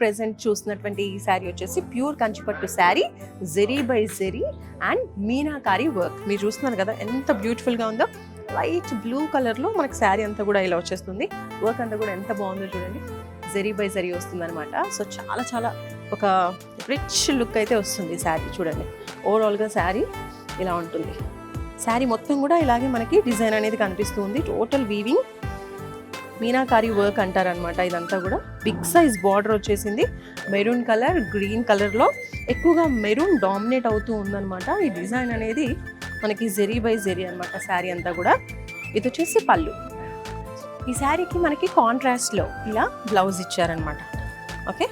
Present చూసినటువంటి ఈ శారీ వచ్చేసి ప్యూర్ కంచిపట్టు శారీ, జెరీ బై జెరీ అండ్ మీనాకారి వర్క్. మీరు చూస్తున్నారు కదా ఎంత బ్యూటిఫుల్గా ఉందో. లైట్ బ్లూ కలర్లో మనకి శారీ అంతా కూడా ఇలా వచ్చేస్తుంది. వర్క్ అంతా కూడా ఎంత బాగుందో చూడండి. జెరీ బై జెరీ వస్తుంది అనమాట. సో చాలా చాలా ఒక రిచ్ లుక్ అయితే వస్తుంది శారీ. చూడండి ఓవరాల్గా శారీ ఇలా ఉంటుంది. శారీ మొత్తం కూడా ఇలాగే మనకి డిజైన్ అనేది కనిపిస్తుంది. టోటల్ వీవింగ్ మీనాకారి వర్క్ అంటారనమాట. ఇదంతా కూడా బిగ్ సైజ్ బార్డర్ వచ్చేసింది. మెరూన్ కలర్, గ్రీన్ కలర్లో ఎక్కువగా మెరూన్ డామినేట్ అవుతూ ఉందన్నమాట. ఈ డిజైన్ అనేది మనకి జెరీ బై జెరీ అనమాట శారీ అంతా కూడా. ఇది వచ్చేసి పళ్ళు. ఈ శారీకి మనకి కాంట్రాస్ట్లో ఇలా బ్లౌజ్ ఇచ్చారనమాట. ఓకే,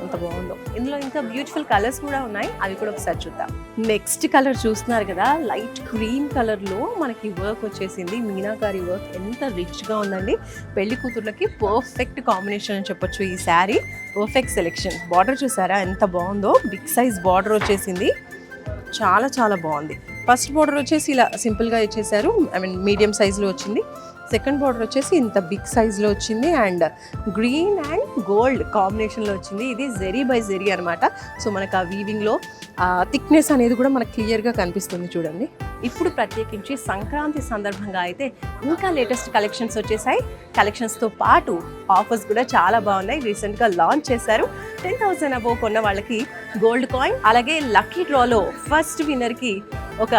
ఎంత బాగుందో. ఇందులో ఇంకా బ్యూటిఫుల్ కలర్స్ కూడా ఉన్నాయి, అవి కూడా ఒకసారి చూద్దాం. నెక్స్ట్ కలర్ చూస్తున్నారు కదా, లైట్ క్రీమ్ కలర్లో మనకి వర్క్ వచ్చేసింది. మీనాకారి వర్క్ ఎంత రిచ్గా ఉందండి. పెళ్లి కూతుర్లకి పర్ఫెక్ట్ కాంబినేషన్ అని చెప్పొచ్చు ఈ శారీ. Perfect selection. బార్డర్ చూసారా ఎంత బాగుందో. బిగ్ సైజ్ బార్డర్ వచ్చేసింది. చాలా చాలా బాగుంది. ఫస్ట్ బార్డర్ వచ్చేసి ఇలా సింపుల్గా ఇచ్చేసారు, మీడియం సైజులో వచ్చింది. సెకండ్ బార్డర్ వచ్చేసి ఇంత బిగ్ సైజ్లో వచ్చింది అండ్ గ్రీన్ అండ్ గోల్డ్ కాంబినేషన్లో వచ్చింది. ఇది జెరీ బై జెరీ అనమాట. సో మనకు ఆ వీవింగ్లో థిక్నెస్ అనేది కూడా మనకు క్లియర్గా కనిపిస్తుంది చూడండి. ఇప్పుడు ప్రత్యేకించి సంక్రాంతి సందర్భంగా అయితే ఇంకా లేటెస్ట్ కలెక్షన్స్ వచ్చేసాయి. కలెక్షన్స్తో పాటు ఆఫర్స్ కూడా చాలా బాగున్నాయి. రీసెంట్గా లాంచ్ చేశారు. 10,000 అబోవ్ కొన్న వాళ్ళకి గోల్డ్ కాయిన్, అలాగే లక్కీ డ్రాలో ఫస్ట్ విన్నర్కి ఒక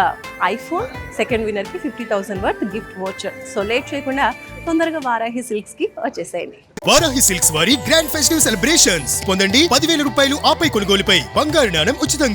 ఐఫోన్, సెకండ్ విన్నర్కి 50,000 worth gift voucher. So late చేయకుండా తొందరగా వారాహి సిల్క్స్కి వచ్చేసేయండి. వారాహి సిల్క్స్ వారి గ్రాండ్ ఫెస్టివ్ సెలబ్రేషన్స్ పొందండి. 10,000 రూపాయలు ఆపై కొనుగోలుపై బంగారు నాణెం ఉచితంగా.